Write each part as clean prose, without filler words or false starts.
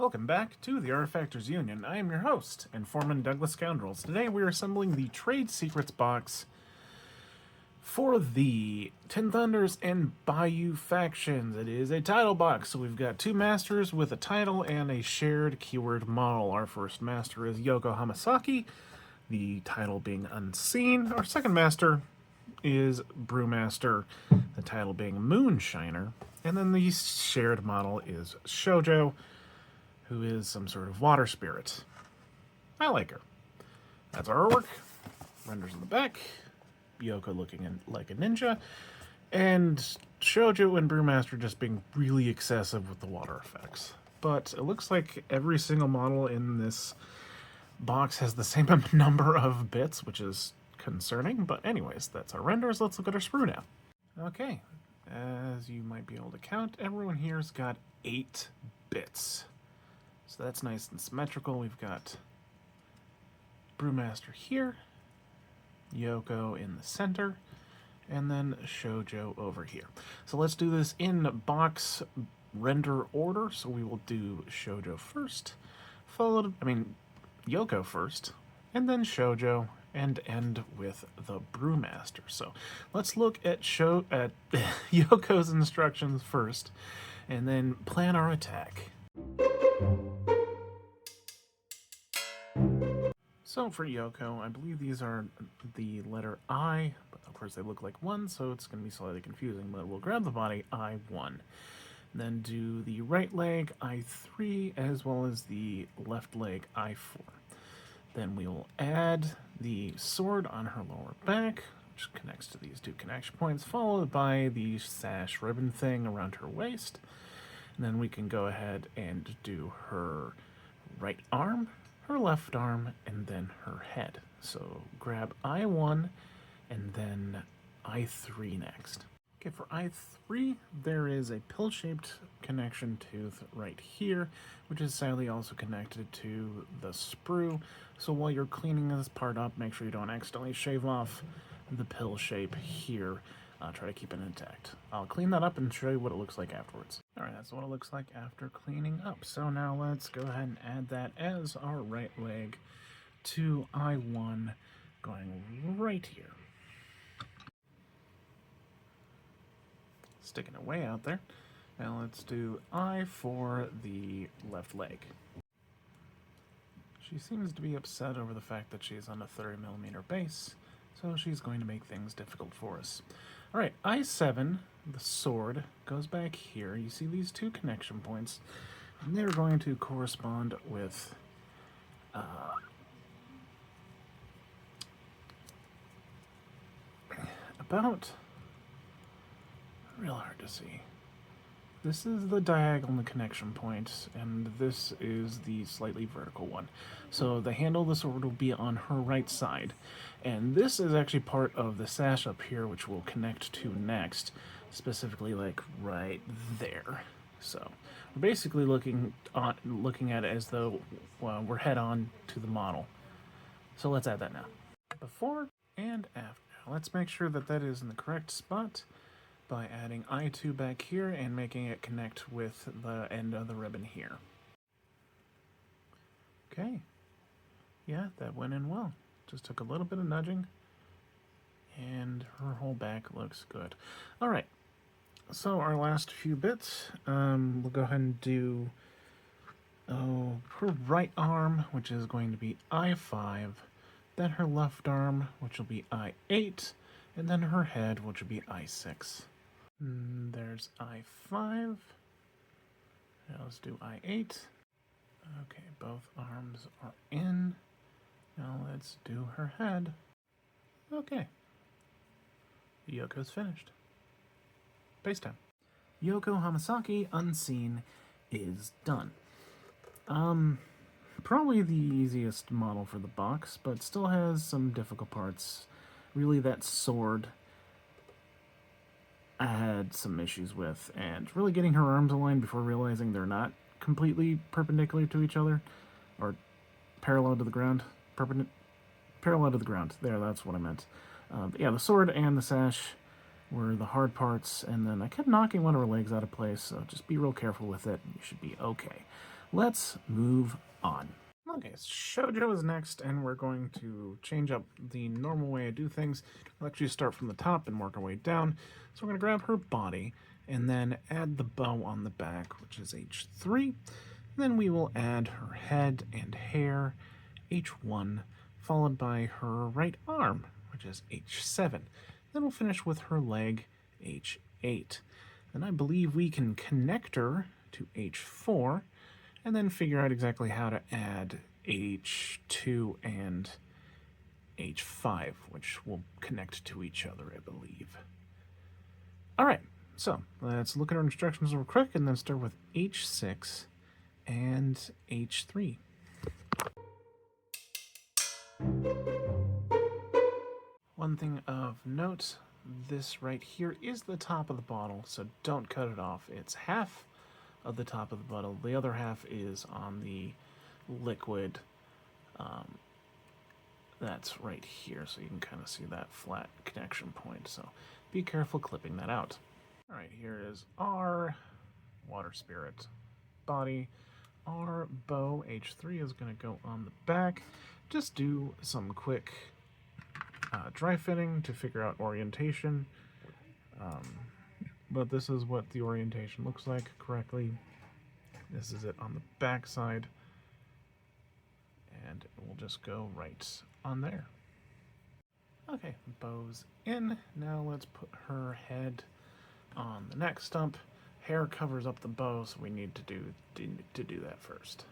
Welcome back to the Artefactors Union. I am your host and foreman Douglas Scoundrels. Today we are assembling the Trade Secrets box for the Ten Thunders and Bayou factions. It is a title box, so we've got two masters with a title and a shared keyword model. Our first master is Youko Hamasaki, the title being Unseen. Our second master is Brewmaster, the title being Moonshiner. And then the shared model is Shojo, who is some sort of water spirit. I like her. That's our artwork. Renders in the back. Youko looking like a ninja. And Shojo and Brewmaster just being really excessive with the water effects. But it looks like every single model in this box has the same number of bits, which is concerning. But anyways, that's our renders. Let's look at our sprue now. Okay. As you might be able to count, everyone here's got 8 bits. So that's nice and symmetrical. We've got Brewmaster here, Youko in the center, and then Shojo over here. So let's do this in box render order. So we will do Shojo first, Youko first, and then Shojo, and end with the Brewmaster. So let's look at Yoko's instructions first, and then plan our attack. So for Youko, I believe these are the letter I, but of course they look like 1, so it's going to be slightly confusing, but we'll grab the body I1. Then do the right leg I3, as well as the left leg I4. Then we will add the sword on her lower back, which connects to these 2 connection points, followed by the sash ribbon thing around her waist. And then we can go ahead and do her right arm, her left arm, and then her head. So grab I1 and then I3 next. Okay, for I3, there is a pill-shaped connection tooth right here, which is sadly also connected to the sprue. So while you're cleaning this part up, make sure you don't accidentally shave off the pill shape here. Try to keep it intact. I'll clean that up and show you what it looks like afterwards. Alright, that's what it looks like after cleaning up. So now let's go ahead and add that as our right leg to I1, going right here. Sticking it way out there. Now let's do I for the left leg. She seems to be upset over the fact that she's on a 30mm base, so she's going to make things difficult for us. Alright, I7, the sword, goes back here. You see these 2 connection points, and they're going to correspond with about, real hard to see. This is the diagonal connection point, and this is the slightly vertical one. So the handle of the sword will be on her right side. And this is actually part of the sash up here, which we'll connect to next, specifically like right there. So we're basically looking at it as though we're head on to the model. So let's add that now. Before and after. Now let's make sure that that is in the correct spot by adding I2 back here and making it connect with the end of the ribbon here. Okay. Yeah, that went in well. Just took a little bit of nudging, and her whole back looks good. Alright, so our last few bits, we'll go ahead and do her right arm, which is going to be I5, then her left arm, which will be I8, and then her head, which will be I6. There's I5. Now let's do I8. Okay, both arms are in. Now let's do her head. Okay. Yoko's finished. Paste time. Youko Hamasaki Unseen is done. Probably the easiest model for the box, but still has some difficult parts. Really, that sword I had some issues with, and really getting her arms aligned before realizing they're not completely perpendicular to each other, or parallel to the ground. Parallel to the ground. There, that's what I meant. But yeah, the sword and the sash were the hard parts, and then I kept knocking one of her legs out of place, so just be real careful with it, and you should be okay. let's move on. Okay, Shojo is next, and we're going to change up the normal way I do things. We'll actually start from the top and work our way down. So we're going to grab her body, and then add the bow on the back, which is H3. Then we will add her head and hair, H1, followed by her right arm, which is H7. Then we'll finish with her leg, H8. Then I believe we can connect her to H4, and then figure out exactly how to add H2 and H5, which will connect to each other, I believe. All right, so let's look at our instructions real quick and then start with H6 and H3. One thing of note, this right here is the top of the bottle, so don't cut it off. It's half of the top of the bottle. The other half is on the liquid that's right here, so you can kind of see that flat connection point, so be careful clipping that out. All right, here is our water spirit body. Our bow H3 is going to go on the back. Just do some quick dry fitting to figure out orientation. But this is what the orientation looks like correctly. This is it on the back side. And it will just go right on there. Okay, bow's in. Now let's put her head on the neck stump. Hair covers up the bow, so we need to do that first.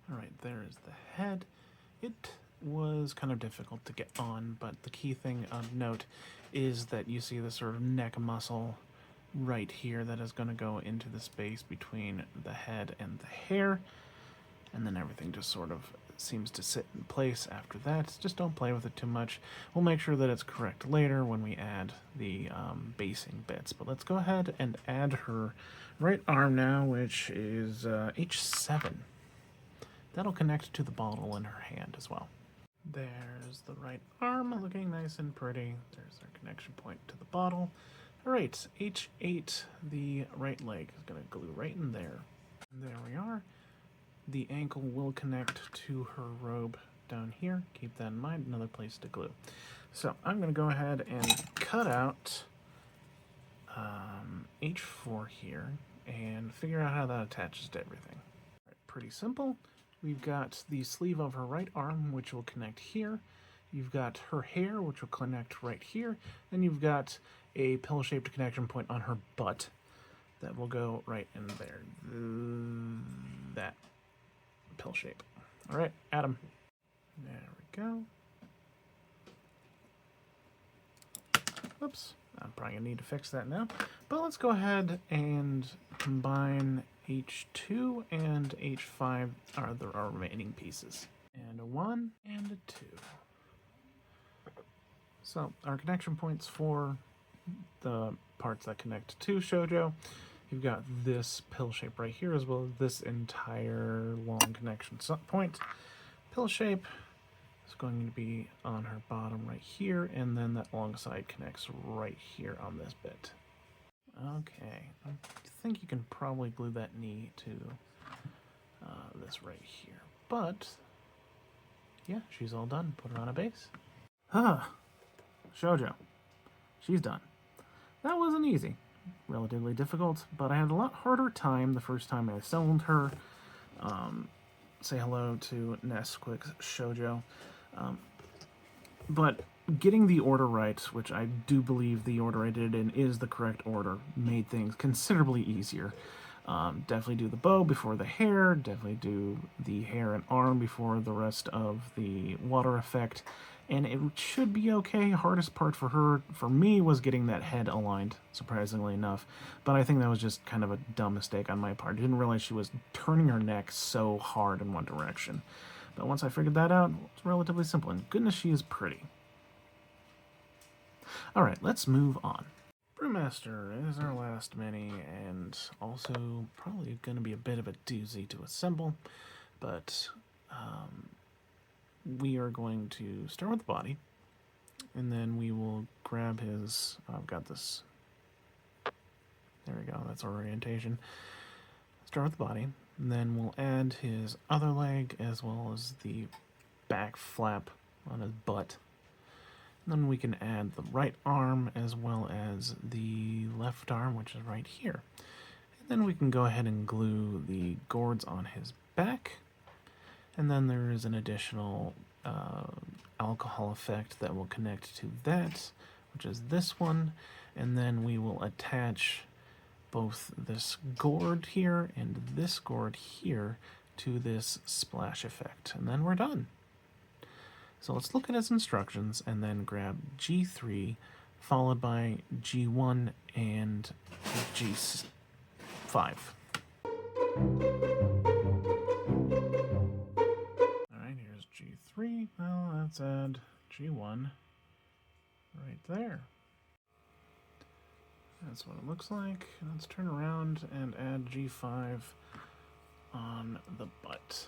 All right, there is the head. It was kind of difficult to get on, but the key thing of note is that you see the sort of neck muscle right here that is going to go into the space between the head and the hair, and then everything just sort of seems to sit in place after that. Just don't play with it too much. We'll make sure that it's correct later when we add the basing bits, but let's go ahead and add her right arm now, which is H7. That'll connect to the bottle in her hand as well. There's the right arm looking nice and pretty. There's our connection point to the bottle. All right, H8, the right leg is going to glue right in there. And there we are. The ankle will connect to her robe down here. Keep that in mind, another place to glue. So I'm going to go ahead and cut out H4 here and figure out how that attaches to everything. All right, pretty simple. We've got the sleeve of her right arm, which will connect here. You've got her hair, which will connect right here. And you've got a pill-shaped connection point on her butt that will go right in there. That pill shape. All right, Adam. There we go. Oops, I'm probably gonna need to fix that now. But let's go ahead and combine H2 and H5 are our remaining pieces. And a 1 and a 2. So our connection points for the parts that connect to Shojo. You've got this pill shape right here, as well as this entire long connection point. Pill shape is going to be on her bottom right here, and then that long side connects right here on this bit. Okay, I think you can probably glue that knee to this right here. But, yeah, she's all done. Put her on a base. Shojo. She's done. That wasn't easy. Relatively difficult, but I had a lot harder time the first time I assembled her. Say hello to Nesquik's Shojo. But getting the order right, which I do believe the order I did it in is the correct order, made things considerably easier. Definitely do the bow before the hair, definitely do the hair and arm before the rest of the water effect, and it should be okay. Hardest part for her, for me, was getting that head aligned, surprisingly enough, but I think that was just kind of a dumb mistake on my part. I didn't realize she was turning her neck so hard in one direction. But once I figured that out, it's relatively simple, and goodness, she is pretty. Alright, let's move on. Brewmaster is our last mini, and also probably going to be a bit of a doozy to assemble, but we are going to start with the body, and then we will grab his, I've got this, there we go, that's our orientation. Start with the body, And then we'll add his other leg as well as the back flap on his butt. And then we can add the right arm as well as the left arm, which is right here. And then we can go ahead and glue the gourds on his back. And then there is an additional alcohol effect that will connect to that, which is this one. And then we will attach both this gourd here and this gourd here to this splash effect. And then we're done. So let's look at his instructions and then grab G3 followed by G1 and G5. Alright, here's G3. Well, let's add G1 right there. That's what it looks like. Let's turn around and add G5 on the butt.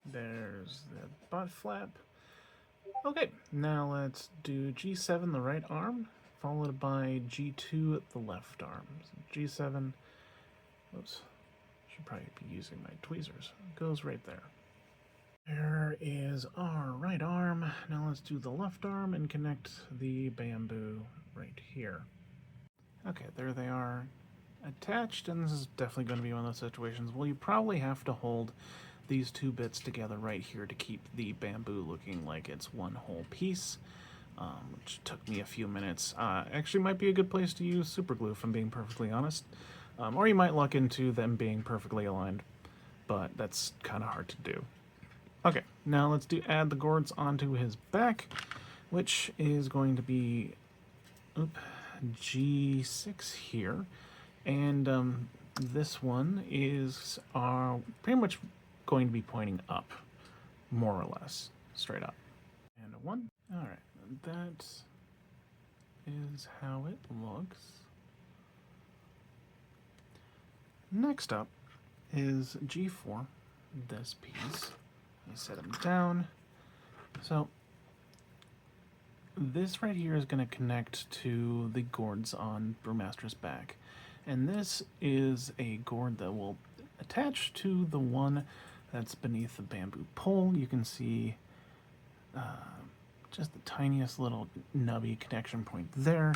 There's the butt flap. Okay, now let's do G7, the right arm, followed by G2, the left arm. So G7, oops, should probably be using my tweezers. It goes right there. There is our right arm. Now let's do the left arm and connect the bamboo right here. Okay, there they are attached, and this is definitely going to be one of those situations. Well, you probably have to hold these two bits together right here to keep the bamboo looking like it's one whole piece, which took me a few minutes. Actually might be a good place to use super glue, if I'm being perfectly honest. Or you might luck into them being perfectly aligned, but that's kind of hard to do. Okay, now let's add the gourds onto his back, which is going to be G6 here, and this one is pretty much going to be pointing up, more or less, straight up. And a 1. All right, that is how it looks. Next up is G4, this piece. I set them down. So this right here is going to connect to the gourds on Brewmaster's back. And this is a gourd that will attach to the one that's beneath the bamboo pole. You can see just the tiniest little nubby connection point there,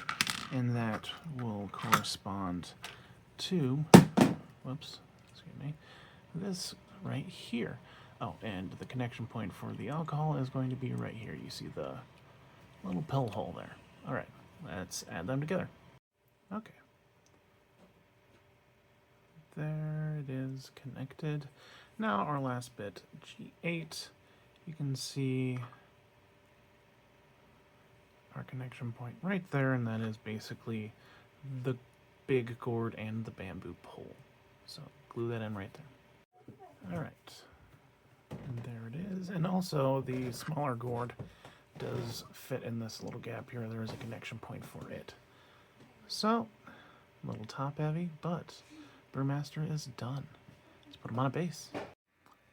and that will correspond to, whoops, excuse me, this right here. Oh, and the connection point for the alcohol is going to be right here. You see the little pill hole there. All right, let's add them together. Okay. There it is connected. Now our last bit, G8, you can see our connection point right there, and that is basically the big gourd and the bamboo pole. So glue that in right there. All right, and there it is. And also the smaller gourd does fit in this little gap here. There is a connection point for it. So, a little top heavy, but Brewmaster is done. Let's put him on a base.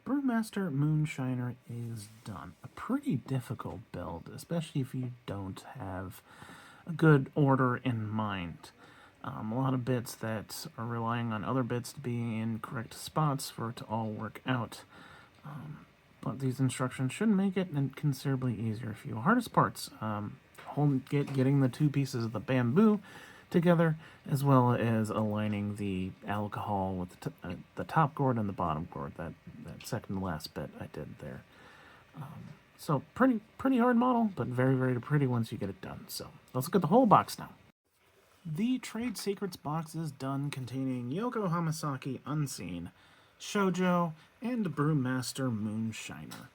Brewmaster Moonshiner is done. A pretty difficult build, especially if you don't have a good order in mind. A lot of bits that are relying on other bits to be in correct spots for it to all work out. But these instructions should make it considerably easier for you. Hardest parts, getting the two pieces of the bamboo together, as well as aligning the alcohol with the top gourd and the bottom gourd. That second to last bit I did there. So pretty hard model, but very, very pretty once you get it done. So let's look at the whole box now. The Trade Secrets box is done, containing Youko Hamasaki Unseen, Shojo, and Brewmaster Moonshiner.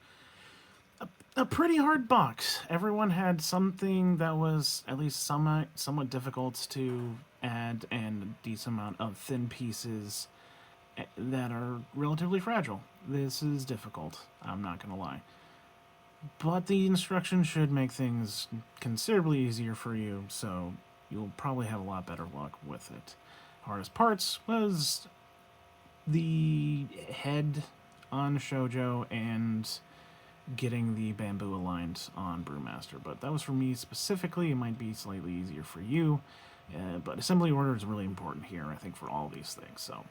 A pretty hard box. Everyone had something that was at least somewhat difficult to add, and a decent amount of thin pieces that are relatively fragile. This is difficult, I'm not going to lie. But the instructions should make things considerably easier for you, so you'll probably have a lot better luck with it. Hardest parts was the head on Shojo and getting the bamboo aligned on Brewmaster, but that was for me specifically. It might be slightly easier for you, but assembly order is really important here, I think, for all these things. So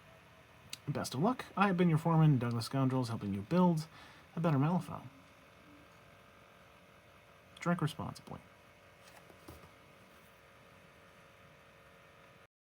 Best of luck. I have been your foreman, Douglas Scoundrels, helping you build a better Malifaux. Drink responsibly.